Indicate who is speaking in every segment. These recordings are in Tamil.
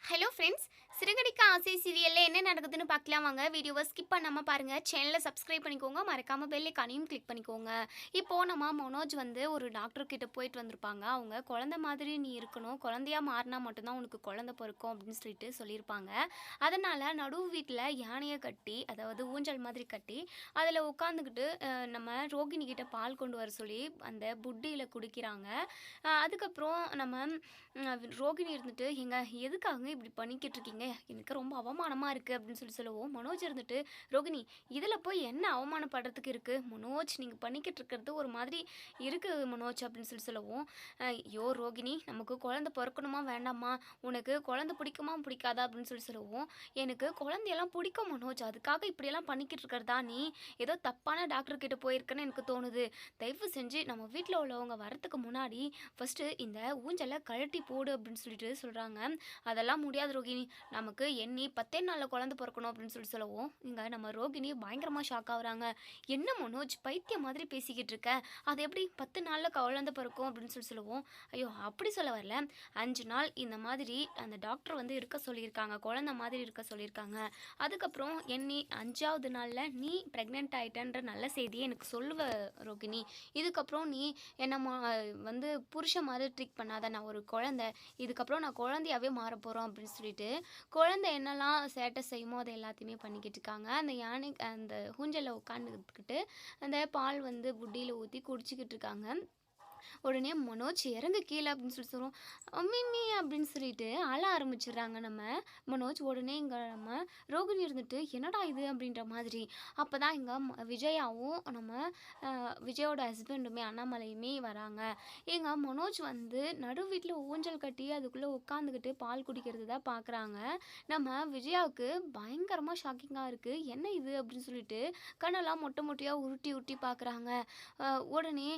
Speaker 1: ஹலோ ஃப்ரெண்ட்ஸ், சிறுகடிக்க ஆசை சீரியல்ல என்ன நடக்குதுன்னு பார்க்கலாம் வாங்க. வீடியோவை ஸ்கிப் பண்ணாம பாருங்க. சேனலை சப்ஸ்கிரைப் பண்ணிக்கோங்க. மறக்காம பெல் ஐகானையும் கிளிக் பண்ணிக்கோங்க. இப்போ நம்ம மனோஜ் வந்து ஒரு டாக்டர் கிட்ட போயிட்டு வந்திருப்பாங்க. அவங்க குழந்தை மாதிரி நீ இருக்கணும், குழந்தையா மாறினா மட்டும்தான் உனக்கு குழந்தை பிறக்கும் அப்படின்னு சொல்லிட்டு சொல்லியிருப்பாங்க. அதனால நடு வீட்டில் யானையை கட்டி, அதாவது ஊஞ்சல் மாதிரி கட்டி, அதில் உட்காந்துக்கிட்டு நம்ம ரோகிணி கிட்ட பால் கொண்டு வர சொல்லி அந்த புட்டியில் குடிக்கிறாங்க. அதுக்கப்புறம் நம்ம ரோகிணி இருந்துட்டு, "ஏங்க எதுக்காக இப்படி பண்ணிக்கிட்டு இருக்கீங்க? எனக்கு ரொம்ப அவமானமா இருக்கு" அப்படின்னு சொல்லவும், மனோஜ் இருந்துட்டு, "ரோகிணி இதில போய் என்ன அவமானப்படுறதுக்கு இருக்கு? மனோஜ் நீங்க பண்ணிக்கிட்டு இருக்கிறது ஒரு மாதிரி இருக்கு மனோஜ்" அப்படின்னு சொல்லவும், "ஐயோ ரோகிணி நமக்கு குழந்தை பொறக்கணுமா வேண்டாமா? உனக்கு குழந்தை பிடிக்குமா பிடிக்காதா?" அப்படின்னு சொல்லவும், "எனக்கு குழந்தையெல்லாம் பிடிக்கும் மனோஜ். அதுக்காக இப்படியெல்லாம் பண்ணிக்கிட்டு இருக்கிறதா நீ? ஏதோ தப்பான டாக்டர் கிட்ட போயிருக்கன்னு எனக்கு தோணுது. தயவு செஞ்சு நம்ம வீட்ல உள்ளவங்க வரத்துக்கு முன்னாடி ஃபர்ஸ்ட்டு இந்த ஊஞ்சல கழட்டி போடு" அப்படின்னு சொல்லிட்டு சொல்றாங்க. "அதெல்லாம் முடியாது ரோகிணி. நமக்கு எண்ணி 10 நாள்ல குழந்தை பொறக்கணும்" அப்படின்னு சொல்லவும், இங்க நம்ம ரோகிணி பயங்கரமா ஷாக் ஆகுறாங்க. "என்ன மனோஜ் பைத்தியம் மாதிரி பேசிக்கிட்டு இருக்க? அது எப்படி 10 நாள்ல குழந்தை பொறக்கும்?" அப்படின்னு சொல்லவும், "ஐயோ! அப்படி சொல்ல வரல. 5 நாள் இந்த மாதிரி அந்த டாக்டர் வந்து இருக்க சொல்லியிருக்காங்க. குழந்தை மாதிரி இருக்க சொல்லியிருக்காங்க. அதுக்கப்புறம் எண்ணி 5வது நாள்ல நீ பிரெக்னன்ட் ஆயிட்டன்ற நல்ல செய்திய எனக்கு சொல்லுவ ரோகிணி. இதுக்கப்புறம் நீ என்ன வந்து புருஷன் மாதிரி ட்ரீட் பண்ணாத. நான் ஒரு குழந்தை. இதுக்கப்புறம் நான் குழந்தையாவே மாறப்போறோம்" அப்படின்னு சொல்லிட்டு, குழந்தை என்னலாம் சேட்டை செய்யுமோ அதை எல்லாத்தையுமே பண்ணிக்கிட்டு இருக்காங்க. அந்த யானை அந்த ஊஞ்சல்ல உட்காந்துக்கிட்டு அந்த பால் வந்து புட்டியில ஊத்தி குடிச்சுக்கிட்டு இருக்காங்க. உடனே மனோஜ் "இறங்கு கீழே" அப்படின்னு சொல்லி சொல்லுவோம். "அம்மிம்மி" அப்படின்னு சொல்லிட்டு அழ ஆரம்பிச்சிடுறாங்க நம்ம மனோஜ். உடனே இங்கே நம்ம ரோகிணி இருந்துட்டு "என்னடா இது?" அப்படின்ற மாதிரி. அப்போ தான் இங்கே விஜயாவும் நம்ம விஜயோட ஹஸ்பண்டுமே அண்ணாமலையுமே வராங்க. எங்க மனோஜ் வந்து நடு வீட்டில் ஊஞ்சல் கட்டி அதுக்குள்ளே உட்காந்துக்கிட்டு பால் குடிக்கிறது தான் பார்க்குறாங்க. நம்ம விஜயாவுக்கு பயங்கரமாக ஷாக்கிங்காக இருக்குது. என்ன இது அப்படின்னு சொல்லிட்டு கண்ணெல்லாம் மொட்டை மொட்டையாக உருட்டி உருட்டி பார்க்குறாங்க. உடனே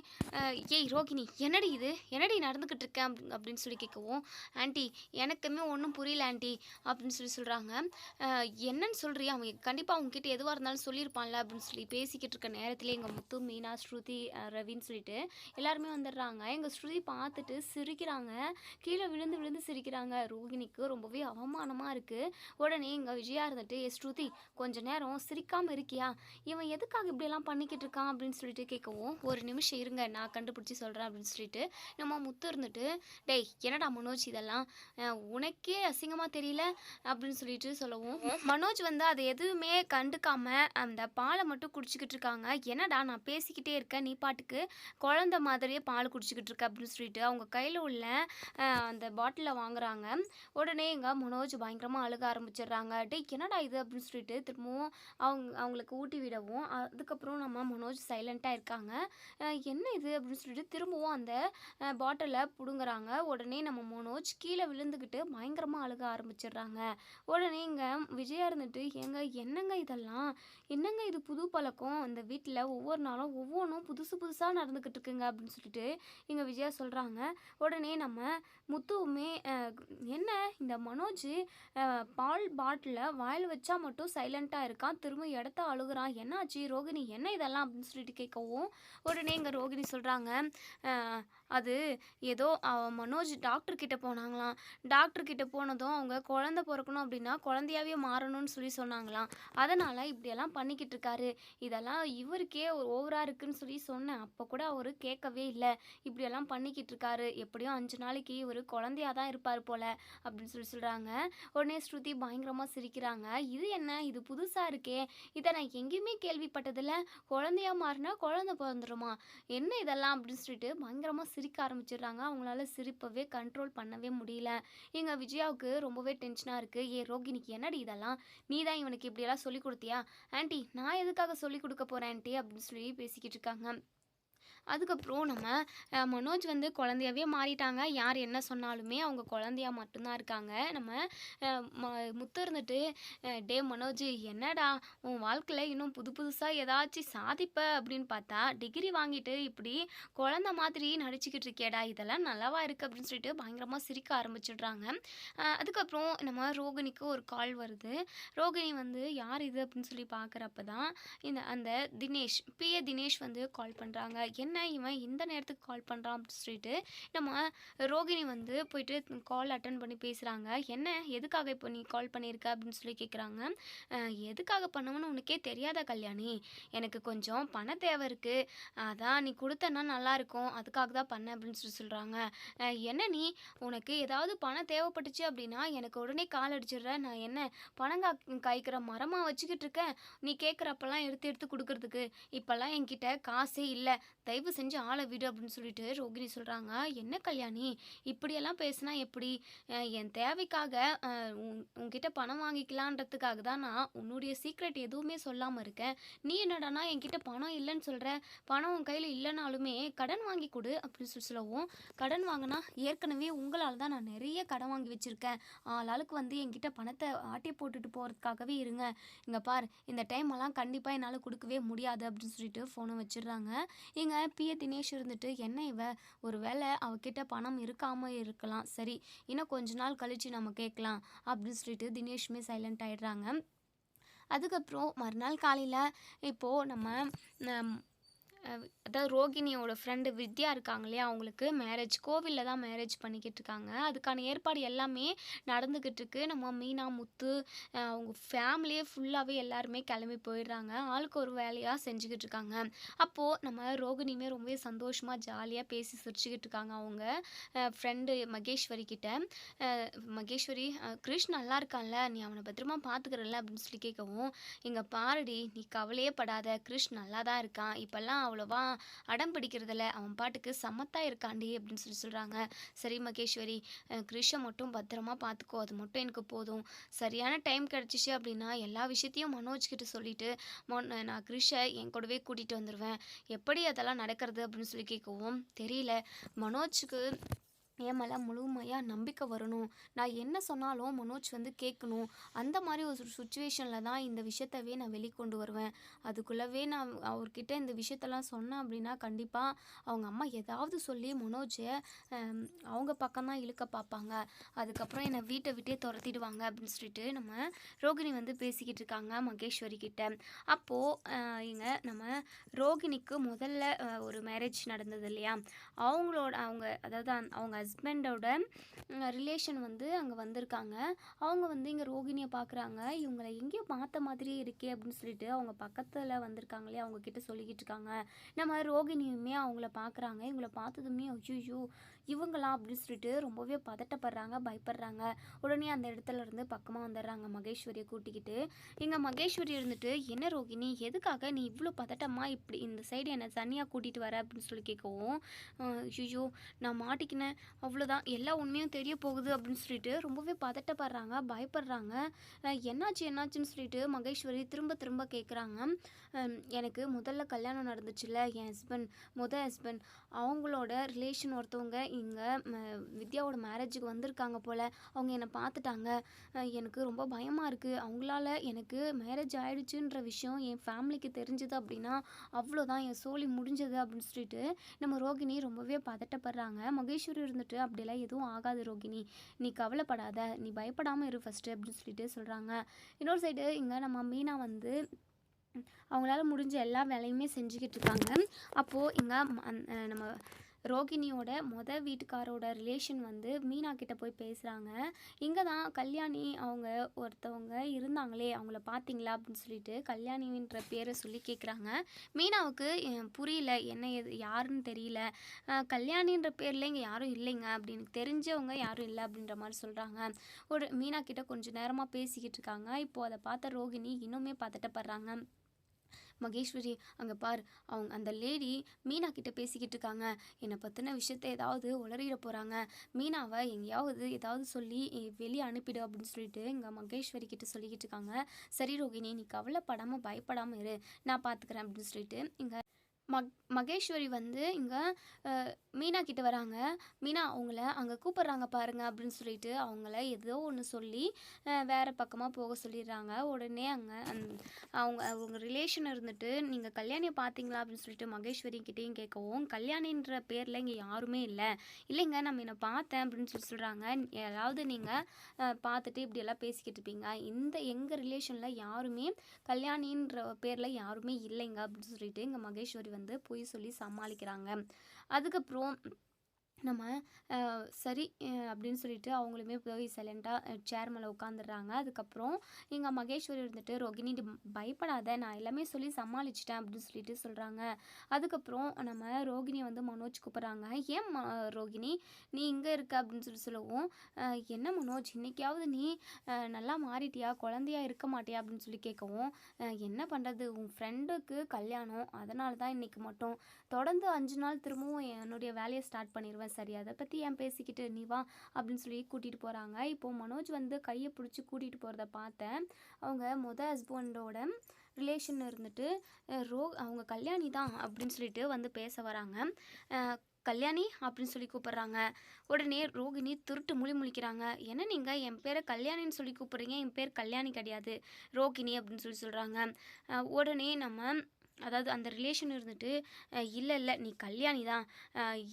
Speaker 1: "ஏய் ரோகிணி என்னடி இது? என்னடி நடந்துக்கிட்டு இருக்க?" அப்படின்னு சொல்லி கேட்கவும், "ஆன்ட்டி எனக்குமே ஒன்றும் புரியல ஆன்ட்டி" அப்படின்னு சொல்லி சொல்கிறாங்க. என்னன்னு சொல்றியா? அவன் கண்டிப்பாக அவங்ககிட்ட எதுவாக இருந்தாலும் சொல்லியிருப்பான்ல அப்படின்னு சொல்லி பேசிக்கிட்டு இருக்க நேரத்தில் எங்கள் முத்து, மீனா, ஸ்ருதி, ரவின்னு சொல்லிட்டு எல்லாருமே வந்துடுறாங்க. எங்கள் ஸ்ருதி பார்த்துட்டு சிரிக்கிறாங்க. கீழே விழுந்து விழுந்து சிரிக்கிறாங்க. ரோகிணிக்கு ரொம்பவே அவமானமாக இருக்குது. உடனே எங்கள் விஜயா இருந்துட்டு, "ஏ ஸ்ருதி கொஞ்ச நேரம் சிரிக்காமல் இருக்கியா? இவன் எதுக்காக இப்படியெல்லாம் பண்ணிக்கிட்டு இருக்கான்?" அப்படின்னு சொல்லிட்டு கேட்கவும், "ஒரு நிமிஷம் இருங்க நான் கண்டுபிடிச்சி சொல்கிறேன்" அப்படின்னு சொல்லிட்டு நம்ம முத்து இருந்துட்டு, "டேய் என்னடா மனோஜ் இதெல்லாம் உனக்கே அசிங்கமாக தெரியல" அப்படின்னு சொல்லிட்டு சொல்லவும், மனோஜ் வந்து அதை எதுவுமே கண்டுக்காம அந்த பாலை மட்டும் குடிச்சிக்கிட்டு இருக்காங்க. "என்னடா நான் பேசிக்கிட்டே இருக்கேன், நீ பாட்டுக்கு குழந்த மாதிரியே பால் குடிச்சிக்கிட்டு இருக்க" அப்படின்னு சொல்லிட்டு அவங்க கையில் உள்ள அந்த பாட்டிலை வாங்குறாங்க. உடனே எங்க மனோஜ் பயங்கரமாக அழுக ஆரம்பிச்சிடுறாங்க. "டேய் என்னடா இது?" அப்படின்னு சொல்லிட்டு திரும்பவும் அவங்களுக்கு ஊட்டி விடவும், அதுக்கப்புறம் நம்ம மனோஜ் சைலண்ட்டாக இருக்காங்க. "என்ன இது?" அப்படின்னு சொல்லிட்டு திரும்பவும் அந்த பாட்டிலை பிடுங்குறாங்க. உடனே நம்ம மனோஜ் கீழே விழுந்துக்கிட்டு பயங்கரமாக அழுக ஆரம்பிச்சிடுறாங்க. உடனே இங்கே விஜயா இருந்துட்டு, "ஏங்க என்னங்க இதெல்லாம்? என்னங்க இது புது பழக்கம்? இந்த வீட்டில் ஒவ்வொரு நாளும் ஒவ்வொன்றும் புதுசு புதுசாக நடந்துக்கிட்டு இருக்குங்க" அப்படின்னு சொல்லிட்டு இங்கே விஜயா சொல்கிறாங்க. உடனே நம்ம முத்துவுமே "என்ன இந்த மனோஜ் பால் பாட்டிலை வாயில் வச்சா மட்டும் சைலண்ட்டாக இருக்கான், திரும்ப இடத்த அழுகுறான், என்னாச்சு ரோகிணி என்ன இதெல்லாம்?" அப்படின்னு சொல்லிட்டு கேட்கவும், உடனே இங்கே ரோகிணி சொல்கிறாங்க, அது ஏதோ மனோஜ் டாக்டர் கிட்ட போனாங்களாம். டாக்டர் கிட்ட போனதும் அவங்க குழந்தை பிறக்கணும் அப்படின்னா குழந்தையாவே மாறணும்னு சொல்லி சொன்னாங்களாம். அதனால் இப்படியெல்லாம் பண்ணிக்கிட்டு இருக்காரு. இதெல்லாம் இவருக்கே ஓவராக இருக்குன்னு சொல்லி சொன்னேன். அப்போ கூட அவர் கேட்கவே இல்லை. இப்படியெல்லாம் பண்ணிக்கிட்டு இருக்காரு. எப்படியும் 5 நாளைக்கு இவர் குழந்தையா தான் இருப்பார் போல அப்படின்னு சொல்லி சொல்கிறாங்க. உடனே ஸ்ருதி பயங்கரமாக சிரிக்கிறாங்க. "இது என்ன? இது புதுசாக இருக்கே. இதை நான் எங்கேயுமே கேள்விப்பட்டதில்ல. குழந்தையா மாறினா குழந்தை பிறந்துருமா? என்ன இதெல்லாம்?" அப்படின்னு சொல்லிட்டு பயங்கரமாக சிரிக்க ஆரம்பிச்சிடுறாங்க. அவங்களால சிரிப்பவே கண்ட்ரோல் பண்ணவே முடியல. எங்கள் விஜயாவுக்கு ரொம்பவே டென்ஷனாக இருக்குது. "ஏ ரோகிணிக்கு என்னடி இதெல்லாம்? நீ தான் இவனுக்கு இப்படியெல்லாம் சொல்லிக் கொடுத்தியா?" "ஆன்ட்டி நான் எதுக்காக சொல்லிக் கொடுக்க போகிறேன் ஆன்ட்டி" அப்படின்னு சொல்லி பேசிக்கிட்டு இருக்காங்க. அதுக்கப்புறம் நம்ம மனோஜ் வந்து குழந்தையாவே மாறிட்டாங்க. யார் என்ன சொன்னாலுமே அவங்க குழந்தையா மட்டும்தான் இருக்காங்க. நம்ம அ ம முத்து இருந்துட்டு, "டேய் மனோஜ் என்னடா உன் வாழ்க்கையில இன்னும் புது புதுசா ஏதாச்சும் சாதிப்ப அப்படின்னு பார்த்தா, டிகிரி வாங்கிட்டு இப்படி குழந்தை மாதிரி நடிச்சுக்கிட்டு இருக்கியேடா, இதெல்லாம் நல்லாவா இருக்கு?" அப்படின்னு சொல்லிட்டு பயங்கரமா சிரிக்க ஆரம்பிச்சுடுறாங்க. அதுக்கப்புறம் நம்ம ரோகிணிக்கு ஒரு கால் வருது. ரோகிணி வந்து யார் இது அப்படின்னு சொல்லி பார்க்குறப்ப தான் அந்த தினேஷ், தினேஷ் வந்து கால் பண்ணுறாங்க. "என்ன என்ன இவன் இந்த நேரத்துக்கு கால் பண்ணுறான் அப்படின்னு சொல்லிட்டு நம்ம ரோகிணி வந்து போயிட்டு கால் அட்டன் பண்ணி பேசுகிறாங்க. என்ன எதுக்காக இப்போ நீ கால் பண்ணியிருக்க அப்படின்னு சொல்லி கேட்குறாங்க. எதுக்காக பண்ணுவேன்னு உனக்கே தெரியாதா கல்யாணி? எனக்கு கொஞ்சம் பண தேவை இருக்குது, அதான் நீ கொடுத்தன்னா நல்லாயிருக்கும், அதுக்காக தான் பண்ணேன் அப்படின்னு சொல்லி சொல்கிறாங்க. என்ன நீ உனக்கு ஏதாவது பணம் தேவைப்பட்டுச்சு அப்படின்னா எனக்கு உடனே கால் அடிச்சிடுற, நான் என்ன பணம் காய்க்கிற மரமாக வச்சுக்கிட்டு இருக்கேன் நீ கேட்குறப்பெல்லாம் எடுத்து எடுத்து கொடுக்கறதுக்கு? இப்போல்லாம் என்கிட்ட காசே இல்லை, தயவு செஞ்சு ஆளை விடு அப்படின்னு சொல்லிட்டு ரோகிணி சொல்கிறாங்க. என்ன கல்யாணி இப்படியெல்லாம் பேசுனா எப்படி? என் தேவைக்காக உன்கிட்ட பணம் வாங்கிக்கலான்றதுக்காக தான் நான் உன்னுடைய சீக்ரெட் எதுவுமே சொல்லாமல் இருக்கேன். நீ என்னடானா என்கிட்ட பணம் இல்லைன்னு சொல்கிற, பணம் உன் கையில் இல்லைனாலுமே கடன் வாங்கி கொடு அப்படின்னு சொல்லவும், கடன் வாங்கினா ஏற்கனவே உங்களால் தான் நான் நிறைய கடன் வாங்கி வச்சுருக்கேன், ஆளாளுக்கு வந்து என்கிட்ட பணத்தை ஆட்டி போட்டுட்டு போகிறதுக்காகவே இருங்க, இங்கே பார் இந்த டைமெல்லாம் கண்டிப்பாக என்னால் கொடுக்கவே முடியாது அப்படின்னு சொல்லிட்டு ஃபோனை வச்சிடுறாங்க. இங்கே பிஏ தினேஷ் இருந்துட்டு என்ன இவ ஒரு வேளை அவகிட்ட பணம் இருக்காமல் இருக்கலாம், சரி இன்னும் கொஞ்ச நாள் கழித்து நம்ம கேட்கலாம் அப்படின்னு சொல்லிட்டு தினேஷுமே சைலண்ட் ஆகிடுறாங்க. அதுக்கப்புறம் மறுநாள் காலையில் இப்போது நம்ம அதாவது ரோகிணியோட ஃப்ரெண்டு வித்யா இருக்காங்க இல்லையா, அவங்களுக்கு மேரேஜ் கோவிலில் தான் மேரேஜ் பண்ணிக்கிட்டு இருக்காங்க. அதுக்கான ஏற்பாடு எல்லாமே நடந்துக்கிட்டு இருக்கு. நம்ம மீனா முத்து அவங்க ஃபேமிலியே ஃபுல்லாகவே எல்லாருமே கிளம்பி போயிடுறாங்க. ஆளுக்கு ஒரு வேலையாக செஞ்சுக்கிட்டு இருக்காங்க. அப்போது நம்ம ரோகிணியுமே ரொம்பவே சந்தோஷமாக ஜாலியாக பேசி சிரிச்சுக்கிட்டு இருக்காங்க அவங்க ஃப்ரெண்டு மகேஸ்வரி கிட்ட. மகேஸ்வரி கிருஷ் நல்லா இருக்கான்ல, நீ அவனை பத்திரமா பார்த்துக்கிறல்ல அப்படின்னு சொல்லி கேட்கவும், இங்கே பாருடி நீ கவலையே படாத, கிருஷ் நல்லா தான் இருக்கான், இப்போல்லாம் அவ்வளோவா அடம் பிடிக்கிறதில்ல, அவன் பாட்டுக்கு சமத்தா இருக்காண்டி அப்படின்னு சொல்லி சொல்கிறாங்க. சரி மகேஸ்வரி, கிருஷை மட்டும் பத்திரமா பார்த்துக்கோ, அது மட்டும் எனக்கு போதும். சரியான டைம் கிடச்சிச்சு அப்படின்னா எல்லா விஷயத்தையும் மனோஜ் கிட்ட சொல்லிட்டு நான் கிருஷை என் கூடவே கூட்டிகிட்டு வந்துடுவேன். எப்படி அதெல்லாம் நடக்கிறது அப்படின்னு சொல்லி கேட்கவும், தெரியல, மனோஜுக்கு என் மேலே முழுமையாக நம்பிக்கை வரணும், நான் என்ன சொன்னாலும் மனோஜ் வந்து கேட்கணும், அந்த மாதிரி ஒரு சுச்சுவேஷனில் தான் இந்த விஷயத்தவே நான் வெளிக்கொண்டு வருவேன். அதுக்குள்ளவே நான் அவர்கிட்ட இந்த விஷயத்தெல்லாம் சொன்னேன் அப்படின்னா கண்டிப்பாக அவங்க அம்மா ஏதாவது சொல்லி மனோஜை அவங்க பக்கம்தான் இழுக்க பார்ப்பாங்க, அதுக்கப்புறம் என்னை வீட்டை விட்டே துரத்திடுவாங்க அப்படின்னு சொல்லிட்டு நம்ம ரோகிணி வந்து பேசிக்கிட்டு இருக்காங்க மகேஸ்வரி கிட்ட. அப்போது இங்கே நம்ம ரோகிணிக்கு முதல்ல ஒரு மேரேஜ் நடந்தது இல்லையா, அவங்க அதாவது அவங்க ஹஸ்பண்டோட ரிலேஷன் வந்து அங்கே வந்திருக்காங்க. அவங்க வந்து இங்கே ரோகிணியை பார்க்குறாங்க. இவங்களை எங்கேயோ பார்த்த மாதிரியே இருக்கே அப்படின்னு சொல்லிட்டு அவங்க பக்கத்தில் வந்திருக்காங்களே அவங்க கிட்ட சொல்லிக்கிட்டு இருக்காங்க. நம்ம ரோகிணியுமே அவங்கள பார்க்குறாங்க. இவங்கள பார்த்ததுமே ஐயோ இவங்களா அப்படின்னு சொல்லிட்டு ரொம்பவே பதட்டப்படுறாங்க, பயப்படுறாங்க. உடனே அந்த இடத்துல இருந்து பக்கமாக வந்துடுறாங்க மகேஸ்வரியை கூட்டிக்கிட்டு. இங்கே மகேஸ்வரி இருந்துட்டு என்ன ரோகிணி எதுக்காக நீ இவ்வளோ பதட்டமாக இப்படி இந்த சைடு என்னை தனியாக கூட்டிகிட்டு வர அப்படின்னு சொல்லி கேட்கவும், ஐயோ நான் மாட்டிக்கினேன், அவ்வளோதான் எல்லா உண்மையும் தெரிய போகுது அப்படின்னு சொல்லிட்டு ரொம்பவே பதட்டப்படுறாங்க, பயப்படுறாங்க. என்னாச்சுன்னு சொல்லிட்டு மகேஸ்வரி திரும்ப திரும்ப கேட்குறாங்க. எனக்கு முதல்ல கல்யாணம் நடந்துச்சுல்ல, என் ஹஸ்பண்ட் அவங்களோட ரிலேஷன் ஒருத்தவங்க இங்கே வித்யாவோட மேரேஜுக்கு வந்திருக்காங்க போல், அவங்க என்னை பார்த்துட்டாங்க, எனக்கு ரொம்ப பயமாக இருக்குது, அவங்களால எனக்கு மேரேஜ் ஆகிடுச்சுன்ற விஷயம் என் ஃபேமிலிக்கு தெரிஞ்சது அப்படின்னா அவ்வளோதான் என் சோலி முடிஞ்சது அப்படின்னு சொல்லிட்டு நம்ம ரோகிணி ரொம்பவே பதட்டப்படுறாங்க. மகேஸ்வரி இருந்துட்டு அப்படியெல்லாம் எதுவும் ஆகாது ரோகிணி, நீ கவலைப்படாத, நீ பயப்படாமல் இரு ஃபஸ்ட்டு அப்படின்னு சொல்லிட்டு சொல்கிறாங்க. இன்னொரு சைடு இங்கே நம்ம மீனா வந்து அவங்களால முடிஞ்ச எல்லா வேலையுமே செஞ்சுக்கிட்டு இருக்காங்க. அப்போது இங்கே நம்ம ரோகிணியோட வீட்டுக்காரோட ரிலேஷன் வந்து மீனா கிட்ட போய் பேசுகிறாங்க. இங்கே தான் கல்யாணி அவங்க ஒருத்தவங்க இருந்தாங்களே அவங்கள பார்த்தீங்களா அப்படின்னு சொல்லிட்டு கல்யாணின்ற பேரை சொல்லி கேட்குறாங்க. மீனாவுக்கு புரியல, என்ன யாருன்னு தெரியல, கல்யாணின்ற பேரில் இங்கே யாரும் இல்லைங்க, அப்படின்னு தெரிஞ்சவங்க யாரும் இல்லை அப்படின்ற மாதிரி சொல்கிறாங்க. ஒரு மீனா கிட்ட கொஞ்சம் நேரமாக பேசிக்கிட்டு இருக்காங்க. இப்போது அதை பார்த்த ரோகிணி இன்னுமே பதட்டப்படுறாங்க. மகேஸ்வரி அங்கே பார், அவங்க அந்த லேடி மீனா கிட்ட பேசிக்கிட்டு இருக்காங்க, என்னை பற்றின விஷயத்த ஏதாவது உளறிட போகிறாங்க, மீனாவை எங்கேயாவது ஏதாவது சொல்லி வெளியே அனுப்பிடு அப்படின்னு சொல்லிட்டு இங்கே மகேஸ்வரி கிட்ட சொல்லிக்கிட்டு இருக்காங்க. சரி ரோகிணி நீ கவலைப்படாமல் பயப்படாமல் இரு, நான் பார்த்துக்கிறேன் அப்படின்னு சொல்லிட்டு இங்கே மகேஸ்வரி வந்து இங்கே மீனா கிட்ட வராங்க. "மீனா அவங்கள அங்க கூப்பிடுறாங்க பாருங்க" அப்படின்னு சொல்லிட்டு அவங்கள ஏதோ ஒண்ணு சொல்லி வேற பக்கமா போக சொல்லிடுறாங்க. உடனே அங்க அவங்க அவங்க ரிலேஷன் இருந்துட்டு, "நீங்க கல்யாணிய பார்த்தீங்களா?" அப்படின்னு சொல்லிட்டு மகேஸ்வரி கிட்டயும் கேட்கவும், "கல்யாணின்ற பேர்ல இங்க யாருமே இல்ல." "இல்லைங்க நான் முன்ன பார்த்தேன்" அப்படின்னு சொல்றாங்க. "யாராவது நீங்க பார்த்துட்டு இப்படியெல்லாம் பேசிக்கிட்டு இருப்பீங்க. எங்க ரிலேஷன்ல யாருமே கல்யாணின்ற பேர்ல யாருமே இல்லைங்க" அப்படின்னு சொல்லிட்டு இங்க மகேஸ்வரி வந்து பொய் சொல்லி சமாளிக்கிறாங்க. அதுக்கப்புறம் நம்ம சரி அப்படின்னு சொல்லிட்டு அவங்களுமே போய் சைலண்ட்டாக சேர் மேலே உட்காந்துடுறாங்க. அதுக்கப்புறம் எங்க மகேஸ்வரி இருந்துட்டு, "ரோகிணி நீ பயப்படாத, நான் எல்லாமே சொல்லி சமாளிச்சிட்டேன்" அப்படின்னு சொல்லிட்டு சொல்கிறாங்க. அதுக்கப்புறம் நம்ம ரோகிணியை வந்து மனோஜ் கூப்பிட்றாங்க. "ஏன் ரோகிணி நீ இங்கே இருக்க?" அப்படின்னு சொல்லவும், "என்ன மனோஜ் இன்னைக்காவது நீ நல்லா மாறிட்டியா, குழந்தையா இருக்க மாட்டியா?" அப்படின்னு சொல்லி கேட்கவும், "என்ன பண்ணுறது, உன் ஃப்ரெண்டுக்கு கல்யாணம், அதனால தான் இன்னைக்கு மட்டும் தொடர்ந்து 5 நாள் திரும்பவும் என்னுடைய வேலையை ஸ்டார்ட் பண்ணிடுவேன். சரி அதை பற்றி ஏன் பேசிக்கிட்டு, நீ வா" அப்படின்னு சொல்லி கூட்டிகிட்டு போகிறாங்க. இப்போது மனோஜ் வந்து கையை பிடிச்சி கூட்டிகிட்டு போகிறத பார்த்தேன். அவங்க ஹஸ்பண்டோட ரிலேஷன் இருந்துட்டு, அவங்க கல்யாணி தான் அப்படின்னு சொல்லிட்டு வந்து பேச வராங்க. "கல்யாணி" அப்படின்னு சொல்லி கூப்பிட்றாங்க. உடனே ரோகிணி திருட்டு முழிக்கிறாங்க. "என்ன நீங்கள் என் பேரை கல்யாணின்னு சொல்லி கூப்பிட்றீங்க, என் பேர் கல்யாணி கிடையாது, ரோகிணி" அப்படின்னு சொல்லி சொல்கிறாங்க. உடனே நம்ம அதாவது அந்த ரிலேஷன் இருந்துட்டு, "இல்லை இல்லை நீ கல்யாணி தான்,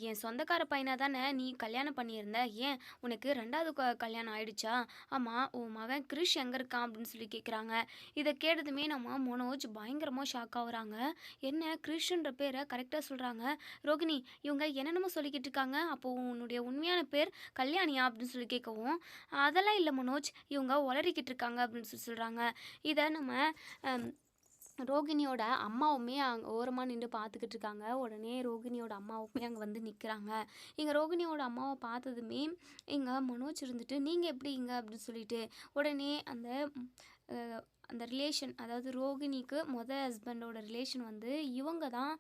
Speaker 1: என் சொந்தக்கார பையனா தானே நீ கல்யாணம் பண்ணியிருந்த, ஏன் உனக்கு 2வது கல்யாணம் ஆயிடுச்சா? ஆமாம் உன் மகன் கிரிஷ் எங்கே இருக்கான்?" அப்படின்னு சொல்லி கேட்குறாங்க. இதை கேட்டதுமே நம்ம மனோஜ் பயங்கரமாக ஷாக் ஆகுறாங்க. என்ன கிரிஷ்ன்ற பேரை கரெக்டாக சொல்கிறாங்க, ரோகிணி இவங்க என்னென்னமோ சொல்லிக்கிட்டு இருக்காங்க, அப்போது உன்னுடைய உண்மையான பேர் கல்யாணியா அப்படின்னு சொல்லி கேட்கவும், "அதெல்லாம் இல்லை மனோஜ், இவங்க உளறிக்கிட்டு இருக்காங்க" அப்படின்னு சொல்லி சொல்கிறாங்க. இதை நம்ம ரோகிணியோட அம்மாவுமே அங்கே ஓரமாக நின்று பார்த்துக்கிட்டு இருக்காங்க. உடனே ரோகிணியோட அம்மாவுமே அங்கே வந்து நிற்கிறாங்க. இங்கே ரோகிணியோட அம்மாவை பார்த்ததுமே இங்கே மனோஜ் இருந்துட்டு, "நீங்கள் எப்படி இங்கே?" அப்படின்னு சொல்லிட்டு உடனே அந்த ரிலேஷன், அதாவது ரோகிணிக்கு ஹஸ்பண்டோட ரிலேஷன் வந்து இவங்க தான்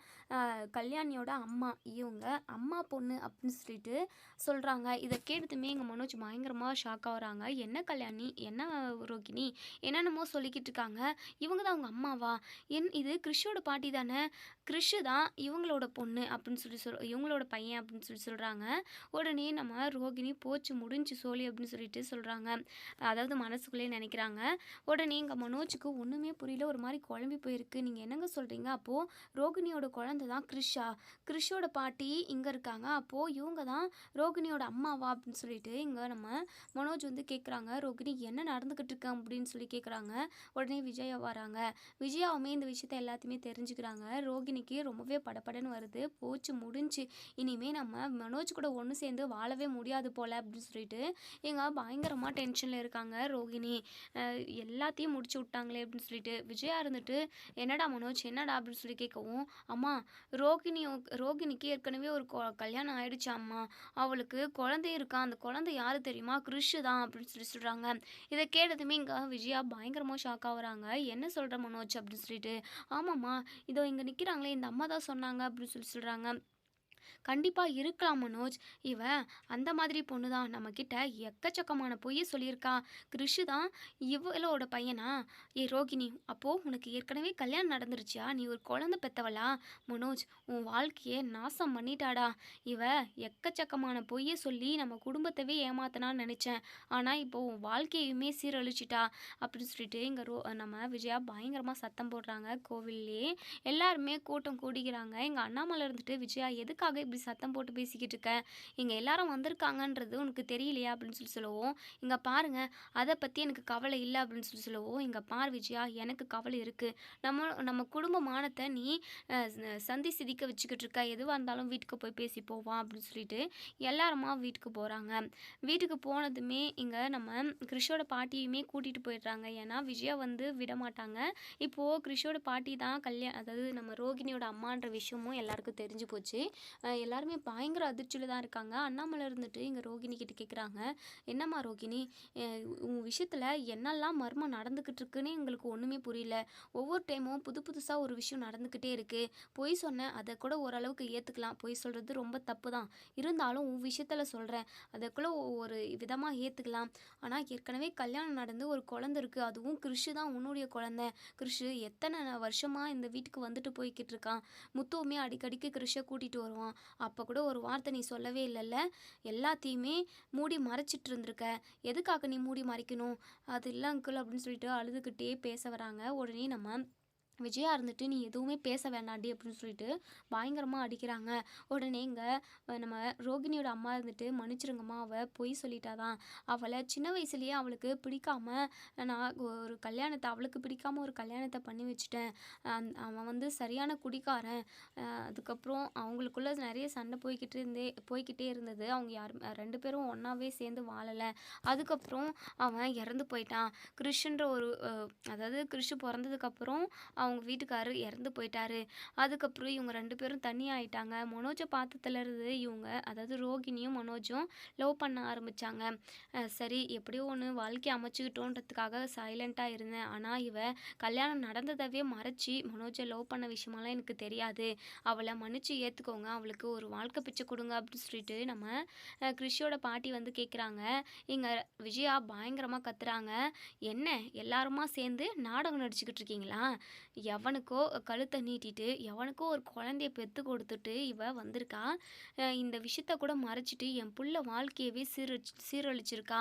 Speaker 1: கல்யாணியோட அம்மா, இவங்க அம்மா பொண்ணு அப்படின்னு சொல்லிட்டு சொல்கிறாங்க. இதை கேட்டதுமே எங்கள் மனோஜ் பயங்கரமாக ஷாக் ஆகுறாங்க. "என்ன கல்யாணி, என்ன ரோகிணி என்னென்னமோ சொல்லிக்கிட்டு இருக்காங்க, இவங்க தான் அவங்க அம்மாவா? இது கிறிஷோட பாட்டி தானே, கிறிஷு தான் இவங்களோட பொண்ணு அப்படின்னு சொல்லி இவங்களோட பையன் அப்படின்னு சொல்லி சொல்கிறாங்க. உடனே நம்ம ரோகிணி போச்சு முடிஞ்சு சோழி அப்படின்னு சொல்லிட்டு சொல்கிறாங்க. அதாவது மனசுக்குள்ளேயே நினைக்கிறாங்க. உடனே எங்கள் மனோஜுக்கு ஒன்றுமே புரியல, ஒரு மாதிரி குழம்பி போயிருக்கு. "நீங்கள் என்னங்க சொல்கிறீங்க? அப்போது ரோகிணியோட குழந்தை தான் கிறிஷா, கிறிஷோட பாட்டி இங்கே இருக்காங்க, அப்போது இவங்க தான் ரோகிணியோட அம்மாவா?" அப்படின்னு சொல்லிட்டு இங்கே நம்ம மனோஜ் வந்து கேட்குறாங்க. "ரோகிணி என்ன நடந்துக்கிட்டு இருக்கு?" அப்படின்னு சொல்லி கேட்குறாங்க. உடனே விஜயா வராங்க. விஜயாவுமே இந்த விஷயத்த எல்லாத்தையுமே தெரிஞ்சுக்கிறாங்க. ரோகிணிக்கு ரொம்பவே படபடன்னு வருது. போச்சு முடிஞ்சு, இனிமேல் நம்ம மனோஜ் கூட ஒன்று சேர்ந்து வாழவே முடியாது போல் அப்படின்னு சொல்லிட்டு எங்க பயங்கரமாக டென்ஷனில் இருக்காங்க ரோகிணி. எல்லாத்தையும் முடிச்சு விட்டாங்களே அப்படின்னு சொல்லிட்டு விஜயா இருந்துட்டு, "என்னடா மனோஜ் என்னடா?" அப்படின்னு சொல்லி கேட்கவும், "அம்மா ரோகிணிக்கு ஏற்கனவே ஒரு கல்யாணம் ஆயிடுச்சா அம்மா, அவளுக்கு குழந்தை இருக்கா, அந்த குழந்தை யாரு தெரியுமா, கிறிஷு தான்" அப்படின்னு சொல்லி சொல்கிறாங்க. இதை கேட்டதுமே இங்கே விஜயா பயங்கரமாக ஷாக் ஆகுறாங்க. "என்ன சொல்கிற மனோஜ்?" அப்படின்னு சொல்லிட்டு, "ஆமாம்மா இதோ இங்கே நிற்கிறாங்களே இந்த அம்மா தான் சொன்னாங்க" அப்படின்னு சொல்லி சொல்கிறாங்க. "கண்டிப்பா இருக்கலாம் மனோஜ். இவ அந்த மாதிரி பொண்ணு தான். நம்மக்கிட்ட எக்கச்சக்கமான பொய்ய சொல்லியிருக்கா. கிறிஷு தான் இவளோட பையனா? ரோகிணி, அப்போ உனக்கு ஏற்கனவே கல்யாணம் நடந்துருச்சா? நீ ஒரு குழந்தை பெத்தவளா? மனோஜ் உன் வாழ்க்கைய நாசம் பண்ணிட்டாடா. இவ எக்கச்சக்கமான பொய்ய சொல்லி நம்ம குடும்பத்தவே ஏமாத்தனான்னு நினச்சேன். ஆனால் இப்போ உன் வாழ்க்கையுமே சீரழிச்சிட்டா" அப்படின்னு சொல்லிட்டு இங்கே நம்ம விஜயா பயங்கரமாக சத்தம் போடுறாங்க கோவில்லே. எல்லாருமே கூட்டம் கூடிக்கிறாங்க. எங்கள் அண்ணாமலை இருந்துட்டு, "விஜயா எதுக்காக இப்படி சத்தம் போட்டு பேசிக்கிட்டு இருக்க? இங்கே எல்லாரும் வந்திருக்காங்கன்றது உனக்கு தெரியலையா?" அப்படின்னு சொல்லவும், "இங்கே பாருங்க அதை பற்றி எனக்கு கவலை இல்லை" அப்படின்னு சொல்லவும், "இங்கே பார் விஜயா எனக்கு கவலை இருக்குது. நம்ம நம்ம குடும்ப மானத்தை நீ சந்தி சிதிக்க வச்சுக்கிட்டு இருக்க. எதுவாக இருந்தாலும் வீட்டுக்கு போய் பேசி போவான்" அப்படின்னு சொல்லிட்டு எல்லாருமா வீட்டுக்கு போகிறாங்க. வீட்டுக்கு போனதுமே இங்கே நம்ம கிறிஷோட பாட்டியுமே கூட்டிகிட்டு போயிடுறாங்க. ஏன்னா விஜயா வந்து விட மாட்டாங்க. இப்போது கிறிஷோட பாட்டி தான் அதாவது நம்ம ரோகிணியோட அம்மான்ற விஷயமும் எல்லாருக்கும் தெரிஞ்சு போச்சு. எல்லாருமே பயங்கர அதிர்ச்சியில் தான் இருக்காங்க. அண்ணாமலை இருந்துட்டு இங்கே ரோகிணி கிட்ட கேட்குறாங்க, "என்னம்மா ரோகிணி, உன் விஷயத்தில் என்னெல்லாம் மர்மம் நடந்துக்கிட்டு இருக்குன்னு எங்களுக்கு ஒன்றுமே புரியல. ஒவ்வொரு டைமும் புது புதுசாக ஒரு விஷயம் நடந்துக்கிட்டே இருக்குது. பொய் சொன்னேன், அதை கூட ஓரளவுக்கு ஏற்றுக்கலாம். பொய் சொல்கிறது ரொம்ப தப்பு தான். இருந்தாலும் உன் விஷயத்தில் சொல்கிறேன், அதை கூட ஒரு விதமாக ஏற்றுக்கலாம். ஆனால் ஏற்கனவே கல்யாணம் நடந்து ஒரு குழந்தை இருக்குது, அதுவும் கிறிஷு தான் உன்னுடைய குழந்தை. கிறிஷு எத்தனை வருஷமாக இந்த வீட்டுக்கு வந்துட்டு போய்கிட்டு இருக்கான். முத்துவுமே அடிக்கடிக்கு கிறிஷை கூட்டிகிட்டு வருவான். அப்போ கூட ஒரு வார்த்தை நீ சொல்லவே இல்லைல்ல, எல்லாத்தையுமே மூடி மறைச்சிட்டு இருந்திருக்க, எதுக்காக நீ மூடி மறைக்கணும்? அது இல்லை அங்கிள் அப்படின்னு சொல்லிட்டு அழுதுகிட்டே பேச வராங்க. உடனே நம்ம விஜயா இருந்துட்டு நீ எதுவுமே பேச வேண்டாண்டி அப்படின்னு சொல்லிட்டு பயங்கரமாக அடிக்கிறாங்க. உடனே இங்கே நம்ம ரோகிணியோட அம்மா இருந்துட்டு மன்னிச்சிருங்கம்மா, அவள் பொய் சொல்லிட்டாதான், அவளை சின்ன வயசுலேயே அவளுக்கு பிடிக்காம நான் ஒரு கல்யாணத்தை அவளுக்கு பிடிக்காம ஒரு கல்யாணத்தை பண்ணி வச்சுட்டேன். அவன் வந்து சரியான குடிக்காரன். அதுக்கப்புறம் அவங்களுக்குள்ள நிறைய சண்டை போய்கிட்டே இருந்தது. அவங்க யாரும் 2 பேரும் ஒன்றாவே சேர்ந்து வாழலை. அதுக்கப்புறம் அவன் இறந்து போயிட்டான். கிறிஷ்ன்ற ஒரு அதாவது கிறிஷ் பிறந்ததுக்கப்புறம் அவங்க வீட்டுக்காரர் இறந்து போயிட்டாரு. அதுக்கப்புறம் இவங்க 2 பேரும் தனியாயிட்டாங்க. மனோஜை பார்த்ததுலேருந்து இவங்க அதாவது ரோகிணியும் மனோஜும் லவ் பண்ண ஆரம்பித்தாங்க. சரி எப்படியோ ஒன்று வாழ்க்கையை அமைச்சுக்கிட்டோன்றதுக்காக சைலண்ட்டாக இருந்தேன். ஆனால் கல்யாணம் நடந்ததவே மறைச்சி மனோஜை லவ் பண்ண விஷயமெல்லாம் எனக்கு தெரியாது. அவளை மன்னிச்சு ஏற்றுக்கோங்க, அவளுக்கு ஒரு வாழ்க்கை பிச்சை கொடுங்க அப்படின்னு சொல்லிட்டு நம்ம கிறிஷோட பாட்டி வந்து கேட்குறாங்க. இங்கே விஜயா பயங்கரமாக கத்துறாங்க. என்ன எல்லாருமா சேர்ந்து நாடகம் நடிச்சுக்கிட்டு இருக்கீங்களா? எவனுக்கோ கழுத்தை நீட்டிட்டு எவனுக்கோ ஒரு குழந்தைய பெற்று கொடுத்துட்டு இவ வந்திருக்கா. இந்த விஷயத்த கூட மறைச்சிட்டு என் புள்ள வாழ்க்கையவே சீரழிச்சிருக்கா.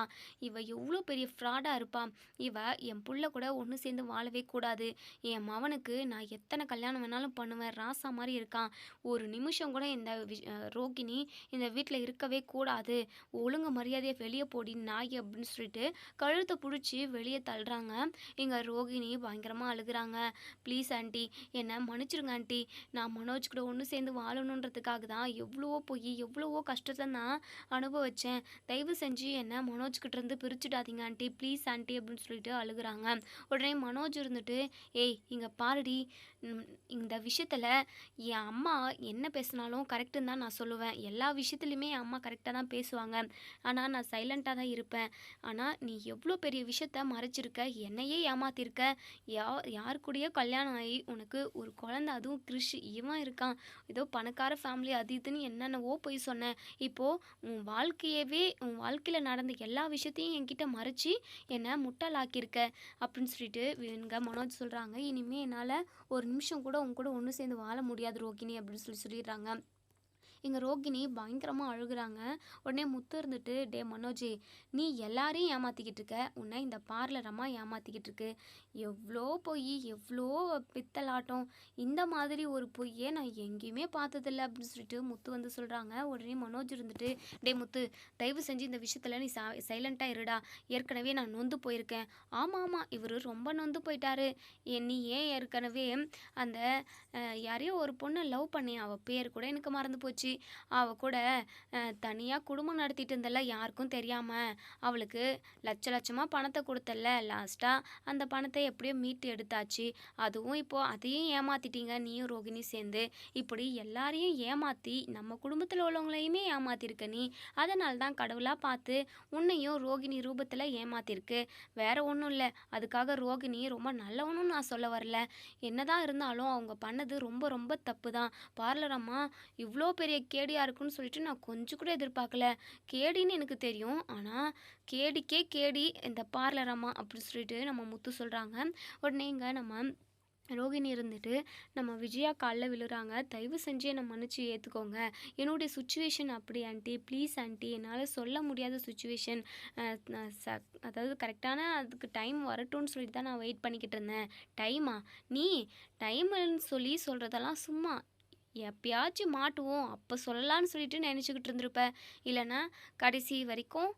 Speaker 1: இவ எவ்வளோ பெரிய ஃப்ராடாக இருப்பான். இவ என் புள்ள கூட ஒன்று சேர்ந்து வாழவே கூடாது. என் மவனுக்கு நான் எத்தனை கல்யாணம் வேணாலும் பண்ணுவேன். ராசா மாதிரி இருக்கான். ஒரு நிமிஷம் கூட இந்த ரோகிணி இந்த வீட்டில் இருக்கவே கூடாது. ஒழுங்கு மரியாதையை வெளியே போடி நாய் அப்படின்னு சொல்லிட்டு கழுத்தை பிடிச்சி வெளியே தள்ளுறாங்க. இங்கே ரோகிணி பயங்கரமாக அழுகுறாங்க. ப்ளீஸ் ஆண்டி, என்னை மன்னிச்சிருங்க ஆண்டி. நான் மனோஜ் கூட ஒன்று சேர்ந்து வாழணுன்றதுக்காக தான் எவ்வளவோ கஷ்டத்தை நான் அனுபவித்தேன். தயவு செஞ்சு என்னை மனோஜ்கிட்டேருந்து பிரிச்சுடாதீங்க ஆண்டி, ப்ளீஸ் ஆண்டி அப்படின்னு சொல்லிட்டு அழுகுறாங்க. உடனே மனோஜ் இருந்துட்டு, ஏய் இங்கே பாருடி, இந்த விஷயத்தில் என் அம்மா என்ன பேசினாலும் கரெக்டுன்னு தான் நான் சொல்லுவேன். எல்லா விஷயத்துலையுமே என் அம்மா கரெக்டாக தான் பேசுவாங்க. ஆனால் நான் சைலண்ட்டாக தான் இருப்பேன். ஆனால் நீ எவ்வளோ பெரிய விஷயத்த மறைச்சிருக்க, என்னையே ஏமாத்திருக்க. யார் கூடயோ கல்யாணம் ஆகி உனக்கு ஒரு குழந்தை, அதுவும் கிறிஷ் இவன் இருக்கான். ஏதோ பணக்கார ஃபேமிலி அது இதுன்னு என்னென்னவோ போய் சொன்னேன். இப்போது உன் வாழ்க்கையில் நடந்த எல்லா விஷயத்தையும் என்கிட்ட மறைச்சி என்னை முட்டாளாக்கியிருக்க அப்படின்னு சொல்லிட்டு இங்கே மனோஜ் சொல்கிறாங்க. இனிமேல் என்னால் ஒரு நிமிஷம் கூட உன் கூட ஒன்று சேர்ந்து வாழ முடியாது ரோகிணி அப்படின்னு சொல்லிடுறாங்க. இங்கே ரோகிணி பயங்கரமாக அழுகுறாங்க. உடனே முத்து இருந்துட்டு, டே மனோஜி, நீ எல்லாரையும் ஏமாற்றிக்கிட்டு இருக்க, உன்னை இந்த பார்லரம்மா ஏமாற்றிக்கிட்டு இருக்கு. எவ்வளோ பொய், எவ்வளோ பித்தலாட்டம், இந்த மாதிரி ஒரு பொய்யே நான் எங்கேயுமே பார்த்ததில்ல அப்படின்னு சொல்லிட்டு முத்து வந்து சொல்கிறாங்க. உடனே மனோஜ் இருந்துட்டு, டே முத்து, தயவு செஞ்சு இந்த விஷயத்தில் நீ சைலண்ட்டாக இருடா. ஏற்கனவே நான் நொந்து போயிருக்கேன். ஆமாம் இவர் ரொம்ப நொந்து போயிட்டாரு. நீ ஏன் ஏற்கனவே அந்த யாரையோ ஒரு பொண்ணை லவ் பண்ணி, அவள் பேர் கூட எனக்கு மறந்து போச்சு. அவள் கூட தனியாக குடும்பம் நடத்திட்டு இருந்தல, யாருக்கும் தெரியாமல் அவளுக்கு லட்சமாக பணத்தை கொடுத்தல. லாஸ்ட்டாக அந்த பணத்தை எப்படியோ மீட்டு எடுத்தாச்சு. அதுவும் இப்போது அதையும் ஏமாற்றிட்டீங்க நீயும் ரோகிணி சேர்ந்து. இப்படி எல்லாரையும் ஏமாற்றி நம்ம குடும்பத்தில் உள்ளவங்களையுமே ஏமாற்றிருக்க நீ. அதனால தான் கடவுளாக பார்த்து உன்னையும் ரோகிணி ரூபத்தில் ஏமாற்றிருக்கு. வேற ஒன்றும் இல்லை. அதுக்காக ரோகிணி ரொம்ப நல்லவனும் நான் சொல்ல வரல. என்னதான் இருந்தாலும் அவங்க பண்ணது ரொம்ப ரொம்ப தப்பு தான். பார்லர் அம்மா இவ்வளோ பெரிய கேடியாக இருக்குன்னு சொல்லிட்டு நான் கொஞ்சம் கூட எதிர்பார்க்கல. கேடின்னு எனக்கு தெரியும், ஆனால் கேடிக்கே கேடி இந்த பார்லர் அம்மா அப்படின்னு சொல்லிட்டு நம்ம முத்து சொல்கிறாங்க. உடனே இங்கே நம்ம ரோகிணி இருந்துட்டு நம்ம விஜயா காலில் விழுறாங்க. தயவு செஞ்சு என்னை மன்னிச்சு ஏற்றுக்கோங்க. என்னுடைய சுச்சுவேஷன் அப்படி ஆண்டி, ப்ளீஸ் ஆண்டி, என்னால் சொல்ல முடியாத சுச்சுவேஷன். அதாவது கரெக்டான அதுக்கு டைம் வரட்டும்னு சொல்லிட்டு தான் நான் வெயிட் பண்ணிக்கிட்டு இருந்தேன். நீ டைம்னு சொல்லி சொல்கிறதெல்லாம் சும்மா. எப்பயாச்சும் மாட்டுவோம் அப்போ சொல்லலான்னு சொல்லிட்டு நினச்சிக்கிட்டு இருந்திருப்ப. இல்லைன்னா கடைசி வரைக்கும்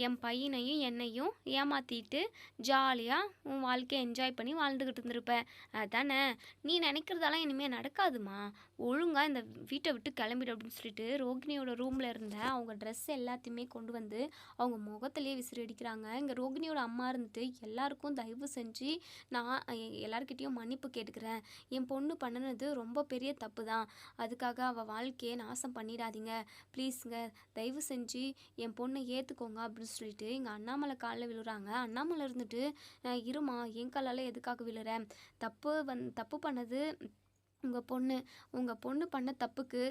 Speaker 1: என் பையனையும் என்னையும் ஏமாற்றிட்டு ஜாலியாக உன் வாழ்க்கையை என்ஜாய் பண்ணி வாழ்ந்துக்கிட்டு இருந்திருப்ப. அதானே? நீ நினைக்கிறதெல்லாம் இனிமேல் நடக்காதுமா. ஒழுங்காக இந்த வீட்டை விட்டு கிளம்பிடு அப்படின்னு சொல்லிட்டு ரோகிணியோட ரூமில் இருந்த அவங்க ட்ரெஸ் எல்லாத்தையுமே கொண்டு வந்து அவங்க முகத்திலேயே விசிறி அடிக்கிறாங்க. இங்கே ரோகிணியோட அம்மா இருந்துட்டு, எல்லாருக்கும் தயவு செஞ்சு நான் எல்லாருக்கிட்டேயும் மன்னிப்பு கேட்டுக்கிறேன். என் பொண்ணு பண்ணினது ரொம்ப பெரிய தப்பு தான். அதுக்காக அவள் வாழ்க்கையை நாசம் பண்ணிடாதீங்க ப்ளீஸுங்க. தயவு செஞ்சு என் பொண்ணை ஏற்றுக்கோங்க அப்படின்னு சொல்லிட்டு இங்கே அண்ணாமலை காலில் விழுறாங்க. அண்ணாமலை இருந்துட்டு, இருமா, என் காலால் எதுக்காக விழுறேன்? தப்பு பண்ணது உங்கள் பொண்ணு பண்ண தப்புக்கு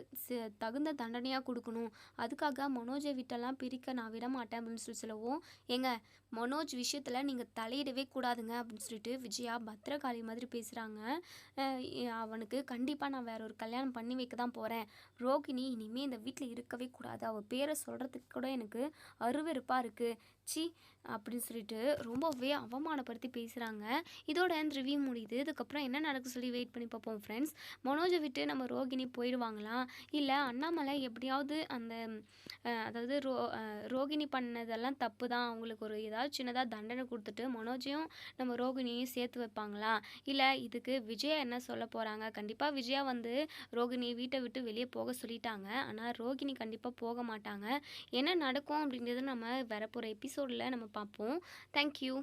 Speaker 1: தகுந்த தண்டனையாக கொடுக்கணும். அதுக்காக மனோஜை விட்டெல்லாம் பிரிக்க நான் விட மாட்டேன் அப்படின்னு சொல்லவும், ஏங்க மனோஜ் விஷயத்தில் நீங்கள் தலையிடவே கூடாதுங்க அப்படின்னு சொல்லிட்டு விஜயா பத்திரகாளி மாதிரி பேசுகிறாங்க. அவனுக்கு கண்டிப்பாக நான் வேற ஒரு கல்யாணம் பண்ணி வைக்க தான் போகிறேன். ரோகிணி இனிமேல் இந்த வீட்டில் இருக்கவே கூடாது. அவள் பேரை சொல்கிறதுக்கு கூட எனக்கு அருவருப்பாக இருக்குது. சி அப்படின்னு சொல்லிட்டு ரொம்பவே அவமானப்படுத்தி பேசுகிறாங்க. இதோட இந்த ரிவ்யூ முடியுது. இதுக்கப்புறம் என்ன நடக்குது சொல்லி வெயிட் பண்ணி பார்ப்போம் ஃப்ரெண்ட்ஸ். மனோஜை விட்டு நம்ம ரோகிணி போயிடுவாங்களா? இல்லை அண்ணாமலை எப்படியாவது அந்த அதாவது ரோகிணி பண்ணதெல்லாம் தப்பு தான், அவங்களுக்கு ஒரு ஏதாவது சின்னதாக தண்டனை கொடுத்துட்டு மனோஜையும் நம்ம ரோகிணியையும் சேர்த்து வைப்பாங்களா? இல்லை இதுக்கு விஜயா என்ன சொல்ல போகிறாங்க? கண்டிப்பாக விஜயா வந்து ரோகிணியை வீட்டை விட்டு வெளியே போக சொல்லிட்டாங்க. ஆனால் ரோகிணி கண்டிப்பாக போக மாட்டாங்க. என்ன நடக்கும் அப்படிங்கிறது நம்ம வரப்போகிற எபிசோடில் நம்ம பார்ப்போம். தேங்க்யூ.